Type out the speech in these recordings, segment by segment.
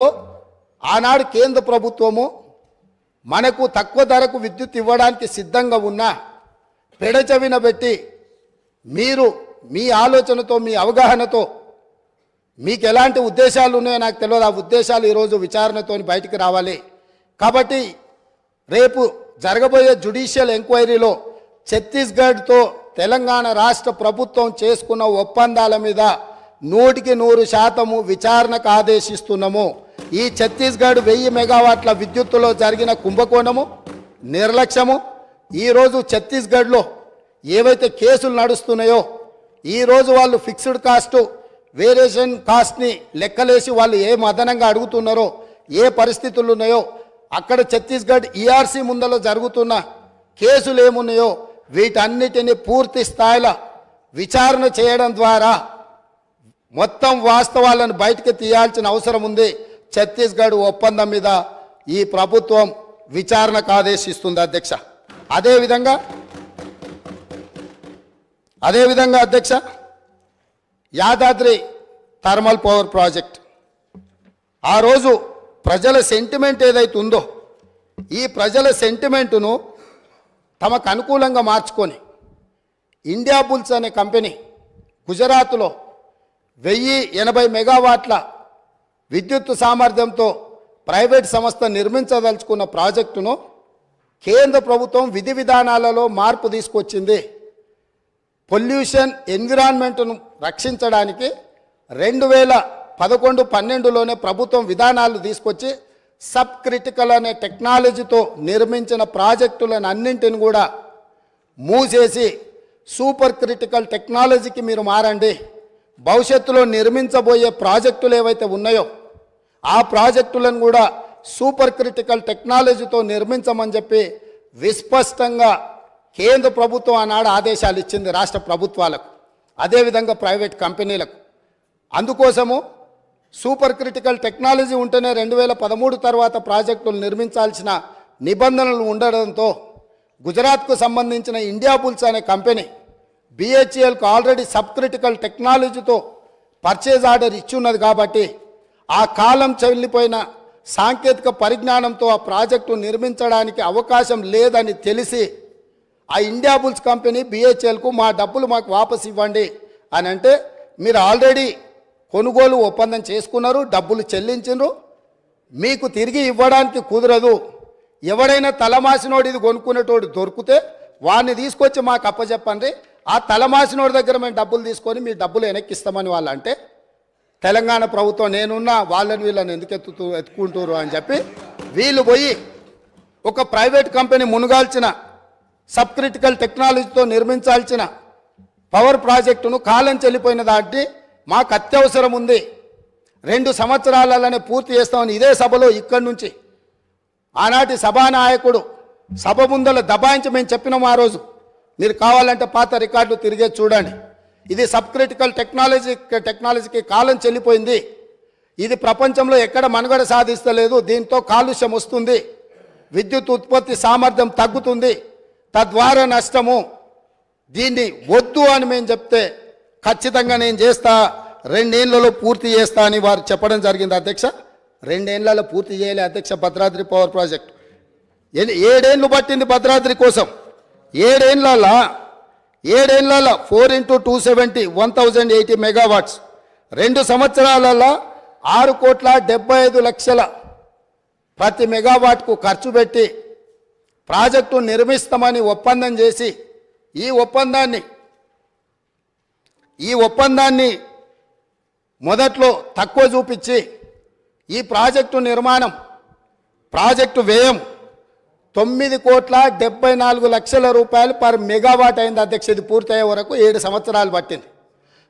ఆనాడు కేంద్ర ప్రభుత్వము మనకు తక్కువ ధరకు విద్యుత్ ఇవ్వడానికి సిద్ధంగా ఉన్న పెడచెవిన పెట్టి మీరు మీ ఆలోచనతో మీ అవగాహనతో మీకు ఎలాంటి ఉద్దేశాలు ఉన్నాయో నాకు తెలియదు. ఆ ఉద్దేశాలు ఈరోజు విచారణతో బయటికి రావాలి. కాబట్టి రేపు జరగబోయే జ్యుడిషియల్ ఎంక్వైరీలో ఛత్తీస్గఢ్తో తెలంగాణ రాష్ట్ర ప్రభుత్వం చేసుకున్న ఒప్పందాల మీద 100% విచారణకు ఆదేశిస్తున్నాము. ఈ ఛత్తీస్గఢ్ 1000 మెగావాట్ల విద్యుత్తులో జరిగిన కుంభకోణము, నిర్లక్ష్యము, ఈరోజు ఛత్తీస్గఢ్లో ఏవైతే కేసులు నడుస్తున్నాయో ఈరోజు వాళ్ళు ఫిక్స్డ్ కాస్ట్ వేరియేషన్ కాస్ట్ని లెక్కలేసి వాళ్ళు ఏ అదనంగా అడుగుతున్నారో ఏ పరిస్థితులు ఉన్నాయో అక్కడ ఛత్తీస్గఢ్ ఈఆర్సీ ముందలో జరుగుతున్న కేసులు ఏమున్నాయో వీటన్నిటిని పూర్తి స్థాయిలో విచారణ చేయడం ద్వారా మొత్తం వాస్తవాలను బయటికి తీయాల్సిన అవసరం ఉంది. ఛత్తీస్గఢ్ ఒప్పందం మీద ఈ ప్రభుత్వం విచారణకు ఆదేశిస్తుంది అధ్యక్ష. అదేవిధంగా అధ్యక్ష, యాదాద్రి థర్మల్ పవర్ ప్రాజెక్ట్ ఆ రోజు ప్రజల సెంటిమెంట్ ఏదైతే ఉందో ఈ ప్రజల సెంటిమెంటును తమకు అనుకూలంగా మార్చుకొని ఇండియా బుల్స్ అనే కంపెనీ గుజరాత్లో 1080 మెగావాట్ల విద్యుత్ సామర్థ్యంతో ప్రైవేట్ సంస్థ నిర్మించదలుచుకున్న ప్రాజెక్టును కేంద్ర ప్రభుత్వం విధి విధానాలలో మార్పు తీసుకొచ్చింది. పొల్యూషన్ ఎన్విరాన్మెంట్ను రక్షించడానికి 2011-12లోనే ప్రభుత్వం విధానాలు తీసుకొచ్చి సబ్ క్రిటికల్ అనే టెక్నాలజీతో నిర్మించిన ప్రాజెక్టులను అన్నింటిని కూడా మూసేసి సూపర్ క్రిటికల్ టెక్నాలజీకి మీరు మారండి, భవిష్యత్తులో నిర్మించబోయే ప్రాజెక్టులు ఏవైతే ఉన్నాయో ఆ ప్రాజెక్టులను కూడా సూపర్ క్రిటికల్ టెక్నాలజీతో నిర్మించమని చెప్పి విస్పష్టంగా కేంద్ర ప్రభుత్వం ఆనాడు ఆదేశాలు ఇచ్చింది రాష్ట్ర ప్రభుత్వాలకు, అదేవిధంగా ప్రైవేట్ కంపెనీలకు. అందుకోసము సూపర్ క్రిటికల్ టెక్నాలజీ ఉంటేనే 2013 తర్వాత ప్రాజెక్టులు నిర్మించాల్సిన నిబంధనలు ఉండడంతో గుజరాత్కు సంబంధించిన ఇండియా బుల్స్ అనే కంపెనీ BHELకు ఆల్రెడీ సబ్ క్రిటికల్ టెక్నాలజీతో పర్చేజ్ ఆర్డర్ ఇచ్చున్నది కాబట్టి ఆ కాలం చెల్లిపోయిన సాంకేతిక పరిజ్ఞానంతో ఆ ప్రాజెక్టు నిర్మించడానికి అవకాశం లేదని తెలిసి ఆ ఇండియా బుల్స్ కంపెనీ BHELకు మా డబ్బులు మాకు వాపసు ఇవ్వండి అని అంటే, మీరు ఆల్రెడీ కొనుగోలు ఒప్పందం చేసుకున్నారు, డబ్బులు చెల్లించారు, మీకు తిరిగి ఇవ్వడానికి కుదరదు. ఎవడైనా తలమాసినోడు ఇది కొనుక్కునేటోడు దొరికితే వాడిని తీసుకొచ్చి మాకు అప్పచెప్పండి, ఆ తలమాసినోడి దగ్గర మేము డబ్బులు తీసుకొని మీ డబ్బులు వెనక్కిస్తామని వాళ్ళు అంటే, తెలంగాణ ప్రభుత్వం నేనున్నా వాళ్ళని వీళ్ళని ఎందుకు ఎత్తుకుంటారు అని చెప్పి వీళ్ళు పోయి ఒక ప్రైవేట్ కంపెనీ మునుగాల్చిన సబ్ క్రిటికల్ టెక్నాలజీతో నిర్మించాల్సిన పవర్ ప్రాజెక్టును కాలం చెల్లిపోయిన దాన్ని మాకు అత్యవసరం ఉంది, 2 సంవత్సరాలనే పూర్తి చేస్తామని ఇదే సభలో ఇక్కడి నుంచి ఆనాటి సభానాయకుడు సభ ముందల దబాయించి మేము చెప్పినాము. ఆ రోజు మీరు కావాలంటే పాత రికార్డులు తిరిగే చూడండి. ఇది సబ్ క్రిటికల్ టెక్నాలజీకి కాలం చెల్లిపోయింది, ఇది ప్రపంచంలో ఎక్కడ మనుగడ సాధిస్తలేదు, దీంతో కాలుష్యం వస్తుంది, విద్యుత్ ఉత్పత్తి సామర్థ్యం తగ్గుతుంది, తద్వారా నష్టము, దీన్ని వద్దు అని మేము చెప్తే ఖచ్చితంగా నేను చేస్తా, 2 ఏళ్లలో పూర్తి చేస్తా అని వారు చెప్పడం జరిగింది అధ్యక్ష. 2 ఏళ్లలో పూర్తి చేయలే అధ్యక్ష. భద్రాద్రి పవర్ ప్రాజెక్ట్ 7 ఏళ్ళు పట్టింది భద్రాద్రి కోసం. 7 ఏళ్లలో 4 × 270 1080 మెగావాట్స్, 2 సంవత్సరాలలో 6,75,00,000 ప్రతి మెగావాట్కు ఖర్చు పెట్టి ప్రాజెక్టు నిర్మిస్తామని ఒప్పందం చేసి ఈ ఒప్పందాన్ని మొదట్లో తక్కువ చూపించి ఈ ప్రాజెక్టు నిర్మాణం ప్రాజెక్టు వ్యయం 9,74,00,000 రూపాయలు పర్ మెగావాట్ అయింది అధ్యక్ష. ఇది పూర్తయ్యే వరకు 7 సంవత్సరాలు పట్టింది.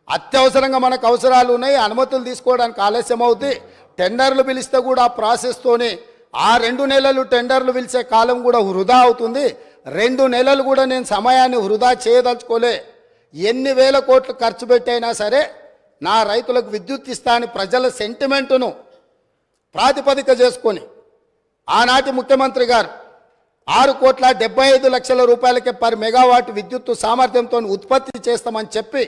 అత్యవసరంగా మనకు అవసరాలు ఉన్నాయి, అనుమతులు తీసుకోవడానికి ఆలస్యం అవుతుంది, టెండర్లు పిలిస్తే కూడా ఆ ప్రాసెస్తోనే ఆ 2 నెలలు టెండర్లు పిలిచే కాలం కూడా వృధా అవుతుంది. 2 నెలలు కూడా నేను సమయాన్ని వృధా చేయదలుచుకోలే, ఎన్ని వేల కోట్లు ఖర్చు పెట్టైనా సరే నా రైతులకు విద్యుత్ ఇస్తా అని ప్రజల సెంటిమెంటును ప్రాతిపదిక చేసుకొని ఆనాటి ముఖ్యమంత్రి గారు 6,75,00,000 రూపాయలకే పర్ మెగావాట్ విద్యుత్తు సామర్థ్యంతో ఉత్పత్తి చేస్తామని చెప్పి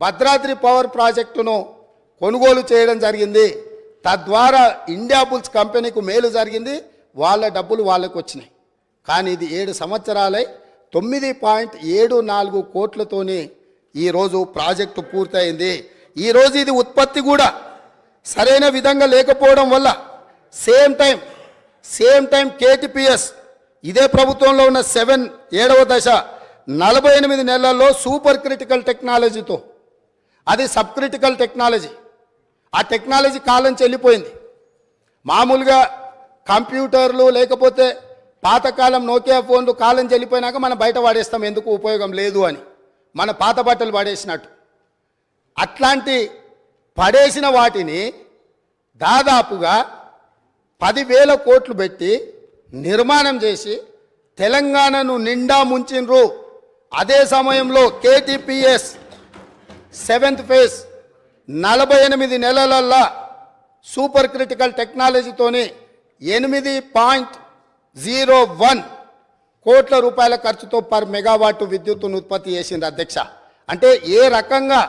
భద్రాద్రి పవర్ ప్రాజెక్టును కొనుగోలు చేయడం జరిగింది. తద్వారా ఇండియా బుల్స్ కంపెనీకి మేలు జరిగింది, వాళ్ళ డబ్బులు వాళ్ళకు వచ్చినాయి. కానీ ఇది 7 సంవత్సరాలై 9.74 కోట్లతోని ఈరోజు ప్రాజెక్టు పూర్తయింది. ఈరోజు ఇది ఉత్పత్తి కూడా సరైన విధంగా లేకపోవడం వల్ల సేమ్ టైం కేటీపీఎస్ ఇదే ప్రభుత్వంలో ఉన్న 7వ దశ 48 నెలల్లో సూపర్ క్రిటికల్ టెక్నాలజీతో, అది సబ్ క్రిటికల్ టెక్నాలజీ, ఆ టెక్నాలజీ కాలం చెల్లిపోయింది. మామూలుగా కంప్యూటర్లు లేకపోతే పాతకాలం నోకియా ఫోన్లు కాలం చెల్లిపోయినాక మనం బయట వాడేస్తాం, ఎందుకు ఉపయోగం లేదు అని, మన పాత బట్టలు పడేసినట్టు. అట్లాంటి పడేసిన వాటిని దాదాపుగా 10,000 కోట్లు పెట్టి నిర్మాణం చేసి తెలంగాణను నిండా ముంచిండ్రు. అదే సమయంలో కేటీపీఎస్ 7th ఫేజ్ 48 నెలలల్లా సూపర్ క్రిటికల్ టెక్నాలజీతోని 8.01 కోట్ల రూపాయల ఖర్చుతో పర్ మెగావాట్ విద్యుత్తును ఉత్పత్తి చేసింది అధ్యక్ష. అంటే ఏ రకంగా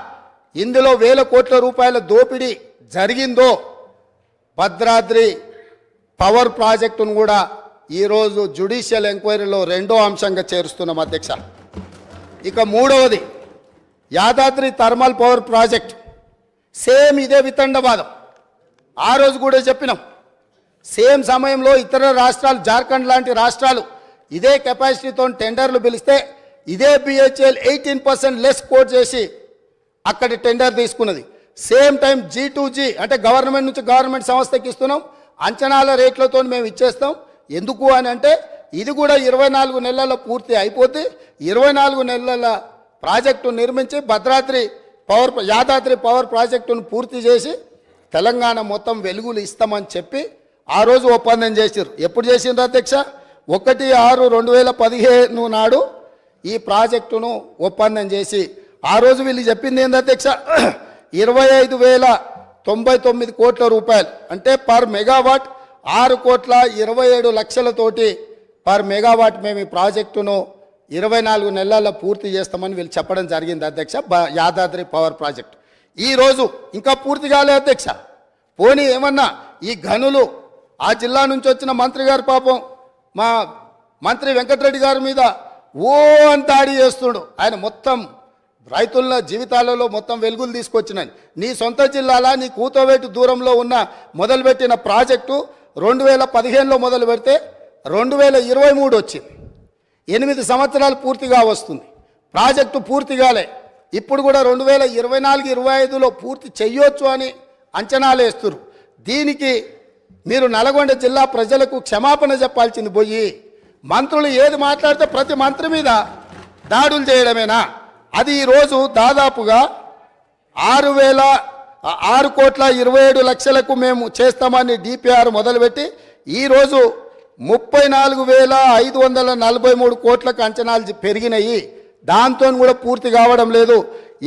ఇందులో 1000 కోట్ల రూపాయల దోపిడీ జరిగిందో భద్రాద్రి పవర్ ప్రాజెక్టును కూడా ఈరోజు జ్యుడిషియల్ ఎంక్వైరీలో 2వ అంశంగా చేరుస్తున్నాం అధ్యక్ష. ఇక 3వది Yadadri thermal power project. Same ఇదే వితండవాదం. ఆ రోజు కూడా చెప్పినాం, సేమ్ సమయంలో ఇతర రాష్ట్రాలు, జార్ఖండ్ లాంటి రాష్ట్రాలు ఇదే కెపాసిటీతో టెండర్లు పిలిస్తే ఇదే బిహెచ్ఎల్ 18% లెస్ కోట్ చేసి అక్కడి టెండర్ తీసుకున్నది. సేమ్ టైం G2G అంటే గవర్నమెంట్ నుంచి గవర్నమెంట్ సంస్థకి ఇస్తున్నాం, అంచనాల రేట్లతో మేము ఇచ్చేస్తాం. ఎందుకు అని అంటే ఇది కూడా 24 నెలల్లో పూర్తి అయిపోతే 24 నెలల ప్రాజెక్టు నిర్మించి యాదాద్రి పవర్ ప్రాజెక్టును పూర్తి చేసి తెలంగాణ మొత్తం వెలుగులు ఇస్తామని చెప్పి ఆ రోజు ఒప్పందం చేశారు. ఎప్పుడు చేసిండ్రు అధ్యక్ష? 1/6/2015 నాడు ఈ ప్రాజెక్టును ఒప్పందం చేసి ఆ రోజు వీళ్ళు చెప్పింది ఏంది అధ్యక్ష? 25,099 కోట్ల రూపాయలు, అంటే పర్ మెగావాట్ 6,27,00,000తోటి పర్ మెగావాట్ మేము ఈ ప్రాజెక్టును 24 నెలల్లో పూర్తి చేస్తామని వీళ్ళు చెప్పడం జరిగింది అధ్యక్ష. యాదాద్రి పవర్ ప్రాజెక్టు ఈరోజు ఇంకా పూర్తి కాలే అధ్యక్ష. పోనీ ఏమన్నా ఈ గనులు ఆ జిల్లా నుంచి వచ్చిన మంత్రి గారు పాపం మా మంత్రి వెంకటరెడ్డి గారి మీద ఓ అని దాడి చేస్తుడు. ఆయన మొత్తం రైతుల జీవితాలలో మొత్తం వెలుగులు తీసుకొచ్చినాయి. నీ సొంత జిల్లాలా నీ కూతవేటు దూరంలో ఉన్న మొదలుపెట్టిన ప్రాజెక్టు 2015లో మొదలు పెడితే 2023 వచ్చింది. 8 సంవత్సరాలు పూర్తిగా వస్తుంది. ప్రాజెక్టు పూర్తి కాలే. ఇప్పుడు కూడా 2024-25లో పూర్తి చెయ్యొచ్చు అని అంచనాలు వేస్తున్నారు. దీనికి మీరు నల్గొండ జిల్లా ప్రజలకు క్షమాపణ చెప్పాల్సింది పోయి మంత్రులు ఏది మాట్లాడితే ప్రతి మంత్రి మీద దాడులు చేయడమేనా? అది ఈరోజు దాదాపుగా 6,27,00,000కు మేము చేస్తామని డిపిఆర్ మొదలుపెట్టి ఈరోజు 34,543 కోట్లకు అంచనాలు పెరిగినాయి. దాంతో కూడా పూర్తి కావడం లేదు.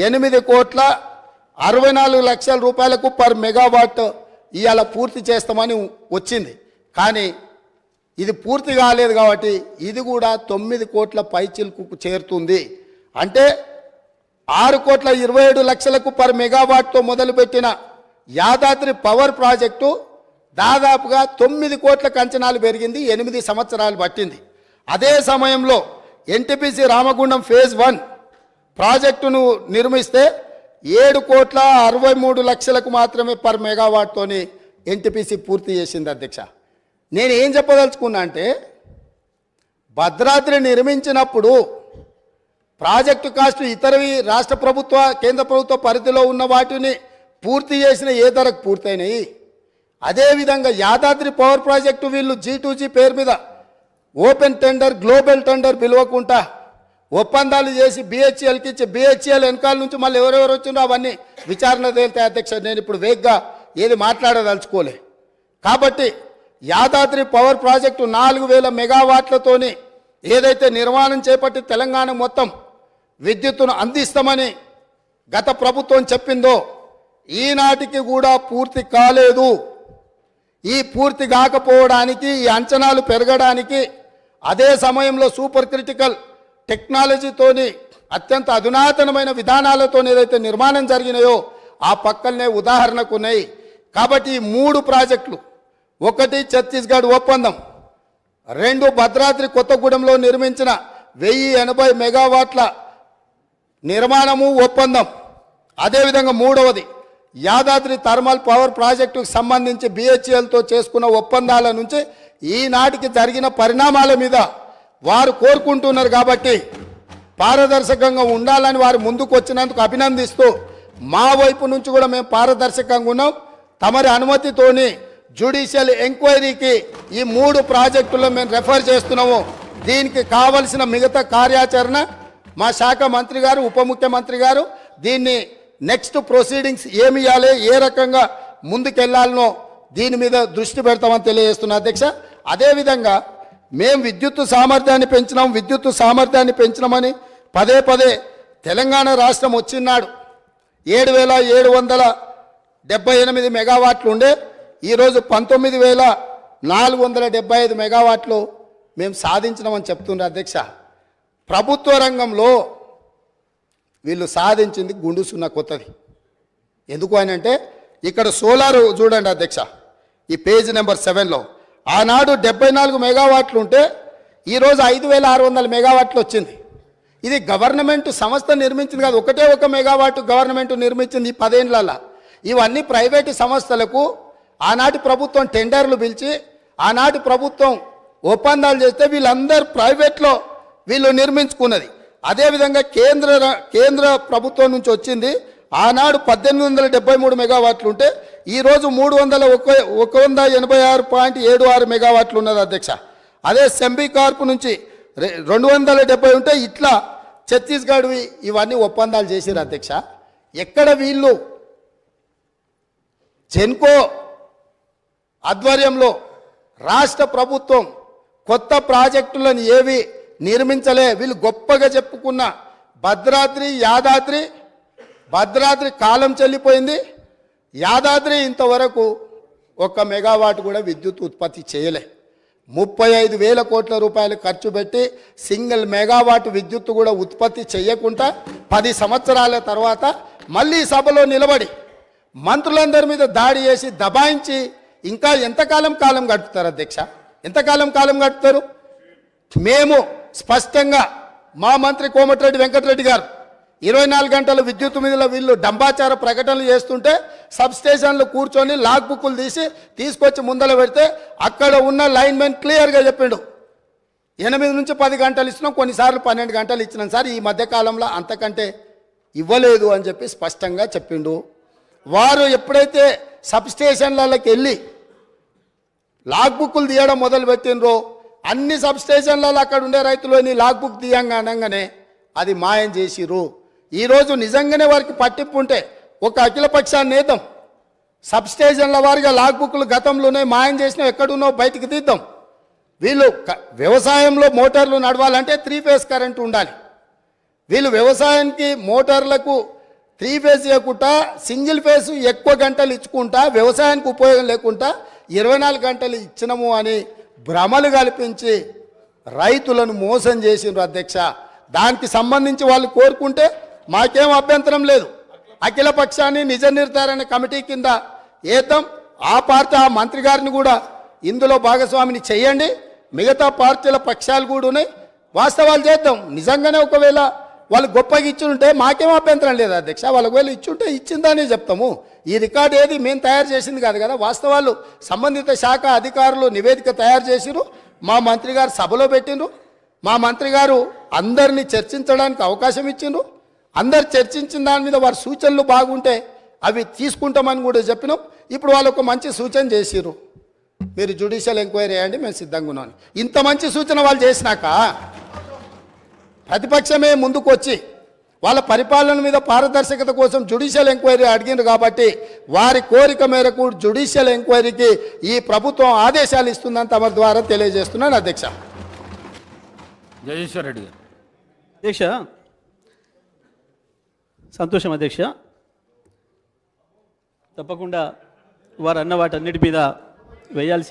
8,64,00,000 రూపాయలకు పర్ మెగావాట్ ఇవాళ పూర్తి చేస్తామని వచ్చింది. కానీ ఇది పూర్తి కాలేదు కాబట్టి ఇది కూడా 9 కోట్ల పైచిలుకు చేరుతుంది. అంటే 6,27,00,000కు పర్ మెగావాట్తో మొదలుపెట్టిన యాదాద్రి పవర్ ప్రాజెక్టు దాదాపుగా 9 కోట్లకు అంచనాలు పెరిగింది. 8 సంవత్సరాలు పట్టింది. అదే సమయంలో ఎన్టీపీసీ రామగుండం ఫేజ్ 1 ప్రాజెక్టును నిర్మిస్తే 7,63,00,000కు మాత్రమే పర్ మెగావాట్తోని ఎన్టీపీసీ పూర్తి చేసింది అధ్యక్ష. నేను ఏం చెప్పదలుచుకున్నా అంటే భద్రాద్రి నిర్మించినప్పుడు ప్రాజెక్టు కాస్ట్ ఇతరవి రాష్ట్ర ప్రభుత్వ కేంద్ర ప్రభుత్వ పరిధిలో ఉన్న వాటిని పూర్తి చేసిన ఏ ధరకు పూర్తయినాయి. అదేవిధంగా యాదాద్రి పవర్ ప్రాజెక్టు వీళ్ళు G2G పేరు మీద ఓపెన్ టెండర్, గ్లోబల్ టెండర్ పిలవకుండా ఒప్పందాలు చేసి బిహెచ్ఎల్కి ఇచ్చి బిహెచ్ఎల్ వెనకాల నుంచి మళ్ళీ ఎవరెవరు వచ్చిందో అవన్నీ విచారణ తేలితే అధ్యక్ష. నేను ఇప్పుడు వేగ్గా ఏది మాట్లాడదలుచుకోలే. కాబట్టి యాదాద్రి పవర్ ప్రాజెక్టు 4,000 మెగావాట్లతోని ఏదైతే నిర్మాణం చేపట్టి తెలంగాణ మొత్తం విద్యుత్తును అందిస్తామని గత ప్రభుత్వం చెప్పిందో ఈనాటికి కూడా పూర్తి కాలేదు. ఈ పూర్తి కాకపోవడానికి, ఈ అంచనాలు పెరగడానికి, అదే సమయంలో సూపర్ క్రిటికల్ టెక్నాలజీతోని అత్యంత అధునాతనమైన విధానాలతో ఏదైతే నిర్మాణం జరిగినాయో ఆ పక్కనే ఉదాహరణకు ఉన్నాయి. కాబట్టి ఈ 3 ప్రాజెక్టులు, ఒకటి ఛత్తీస్గఢ్ ఒప్పందం, 2 భద్రాద్రి కొత్తగూడెంలో నిర్మించిన 1080 మెగావాట్ల నిర్మాణము ఒప్పందం, అదేవిధంగా 3వది యాదాద్రి థర్మల్ పవర్ ప్రాజెక్టుకు సంబంధించి బిహెచ్ఎల్తో చేసుకున్న ఒప్పందాల నుంచి ఈనాటికి జరిగిన పరిణామాల మీద వారు కోరుకుంటున్నారు. కాబట్టి పారదర్శకంగా ఉండాలని వారు ముందుకు వచ్చినందుకు అభినందిస్తూ మా వైపు నుంచి కూడా మేము పారదర్శకంగా ఉన్నాం. తమరి అనుమతితోని జ్యుడిషియల్ ఎంక్వైరీకి ఈ 3 ప్రాజెక్టుల్లో మేము రెఫర్ చేస్తున్నాము. దీనికి కావలసిన మిగతా కార్యాచరణ మా శాఖ మంత్రి గారు, ఉప ముఖ్యమంత్రి గారు దీన్ని నెక్స్ట్ ప్రొసీడింగ్స్ ఏమి ఇవ్వాలి, ఏ రకంగా ముందుకెళ్లాలనో దీని మీద దృష్టి పెడతామని తెలియజేస్తున్నా అధ్యక్ష. అదేవిధంగా మేము విద్యుత్ సామర్థ్యాన్ని పెంచినామని పదే తెలంగాణ రాష్ట్రం వచ్చినాడు 7,778 మెగావాట్లు ఉండే ఈరోజు 19,475 మెగావాట్లు మేము సాధించినామని చెప్తున్నారు అధ్యక్ష. ప్రభుత్వ రంగంలో వీళ్ళు సాధించింది గుండు సున్నా కొత్తది. ఎందుకు అని అంటే ఇక్కడ సోలార్ చూడండి అధ్యక్ష, ఈ పేజ్ నెంబర్ 7లో ఆనాడు 74 మెగావాట్లు ఉంటే ఈరోజు 5,600 మెగావాట్లు వచ్చింది. ఇది గవర్నమెంట్ సంస్థ నిర్మించింది కాదు, ఒకటే ఒక మెగావాట్ గవర్నమెంట్ నిర్మించింది ఈ 10 ఏళ్లలో. ఇవన్నీ ప్రైవేటు సంస్థలకు ఆనాటి ప్రభుత్వం టెండర్లు పిలిచి ఆనాటి ప్రభుత్వం ఒప్పందాలు చేస్తే వీళ్ళందరూ ప్రైవేట్లో వీళ్ళు నిర్మించుకున్నది. అదేవిధంగా కేంద్ర ప్రభుత్వం నుంచి వచ్చింది ఆనాడు 1873 మెగావాట్లు ఉంటే ఈరోజు 186.76 మెగావాట్లు ఉన్నది అధ్యక్ష. అదే సెంబీ కార్పు నుంచి 270 ఉంటే ఇట్లా ఛత్తీస్గఢ్వి ఇవన్నీ ఒప్పందాలు చేశారు అధ్యక్ష. ఎక్కడ వీళ్ళు జెన్కో ఆధ్వర్యంలో రాష్ట్ర ప్రభుత్వం కొత్త ప్రాజెక్టులను ఏవి నిర్మించలే. వీళ్ళు గొప్పగా చెప్పుకున్న భద్రాద్రి కాలం చెల్లిపోయింది. యాదాద్రి ఇంతవరకు 1 మెగావాట్ కూడా విద్యుత్ ఉత్పత్తి చేయలే. 35,000 కోట్ల రూపాయలు ఖర్చు పెట్టి సింగిల్ మెగావాట్ విద్యుత్ కూడా ఉత్పత్తి చేయకుండా 10 సంవత్సరాల తర్వాత మళ్ళీ సభలో నిలబడి మంత్రులందరి మీద దాడి చేసి దబాయించి ఇంకా ఎంతకాలం గడుపుతారు అధ్యక్ష? ఎంతకాలం గడుపుతారు? మేము స్పష్టంగా మా మంత్రి కోమటిరెడ్డి వెంకటరెడ్డి గారు 24 గంటల విద్యుత్ మీద వీళ్ళు డంబాచార ప్రకటనలు చేస్తుంటే సబ్ స్టేషన్లు కూర్చొని లాగ్ బుక్కులు తీసుకొచ్చి ముందర పెడితే అక్కడ ఉన్న లైన్మెన్ క్లియర్గా చెప్పిండు 8 నుంచి 10 గంటలు ఇచ్చినాం, కొన్నిసార్లు 12 గంటలు ఇచ్చినాం సార్, ఈ మధ్యకాలంలో అంతకంటే ఇవ్వలేదు అని చెప్పి స్పష్టంగా చెప్పిండు. వారు ఎప్పుడైతే సబ్ స్టేషన్లకి వెళ్ళి లాగ్ బుక్కులు తీయడం మొదలు పెట్టినరో అన్ని సబ్ స్టేషన్లలో అక్కడ ఉండే రైతులని లాగ్ బుక్ తీయంగా అనగానే అది మాయం చేసిరు. ఈరోజు నిజంగానే వారికి పట్టింపు ఉంటే ఒక అఖిలపక్షాన్ని నేతం సబ్ స్టేషన్ల వారిగా లాగ్ బుక్లు గతంలోనే మాయం చేసినా ఎక్కడున్నో బయటికి తీద్దాం. వీళ్ళు వ్యవసాయంలో మోటార్లు నడవాలంటే 3 ఫేజ్ కరెంటు ఉండాలి. వీళ్ళు వ్యవసాయానికి మోటార్లకు 3 ఫేజ్ ఇవ్వకుండా సింగిల్ ఫేజ్ ఎక్కువ గంటలు ఇచ్చుకుంటా వ్యవసాయానికి ఉపయోగం లేకుండా 24 గంటలు ఇచ్చినము అని భ్రమలు కల్పించి రైతులను మోసం చేసిండ్రు అధ్యక్ష. దానికి సంబంధించి వాళ్ళు కోరుకుంటే మాకేం అభ్యంతరం లేదు. అఖిల పక్షాన్ని నిజ నిర్ధారణ కమిటీ కింద ఏద్దాం. ఆ పార్టీ ఆ మంత్రి గారిని కూడా ఇందులో భాగస్వామిని చేయండి. మిగతా పార్టీల పక్షాలు కూడా ఉన్నాయి, వాస్తవాలు చేద్దాం. నిజంగానే ఒకవేళ వాళ్ళు గొప్పగా ఇచ్చుంటే మాకేం అభ్యంతరం లేదు అధ్యక్ష. వాళ్ళకి వేళ ఇచ్చుంటే ఇచ్చిందని చెప్తాము. ఈ రికార్డు ఏది మేము తయారు చేసింది కాదు కదా, వాస్తవాలు సంబంధిత శాఖ అధికారులు నివేదిక తయారు చేసిరు, మా మంత్రి గారు సభలో పెట్టిండ్రు. మా మంత్రి గారు అందరినీ చర్చించడానికి అవకాశం ఇచ్చిండ్రు. అందరు చర్చించిన దాని మీద వారి సూచనలు బాగుంటే అవి తీసుకుంటామని కూడా చెప్పినాం. ఇప్పుడు వాళ్ళు ఒక మంచి సూచన చేసిరు, మీరు జ్యుడిషియల్ ఎంక్వైరీ చేయండి, మేము సిద్ధంగా ఉన్నాం. ఇంత మంచి సూచన వాళ్ళు చేసినాక ప్రతిపక్షమే ముందుకు వచ్చి వాళ్ళ పరిపాలన మీద పారదర్శకత కోసం జ్యుడిషియల్ ఎంక్వైరీ అడిగిండ్రు. కాబట్టి వారి కోరిక మేరకు జ్యుడిషియల్ ఎంక్వైరీకి ఈ ప్రభుత్వం ఆదేశాలు ఇస్తుందని తమ ద్వారా తెలియజేస్తున్నాను అధ్యక్ష. జగదీశ్వర్ రెడ్డి గారు. అధ్యక్ష, సంతోషం అధ్యక్ష. తప్పకుండా వారు అన్న వాటన్నిటి మీద వేయాల్సి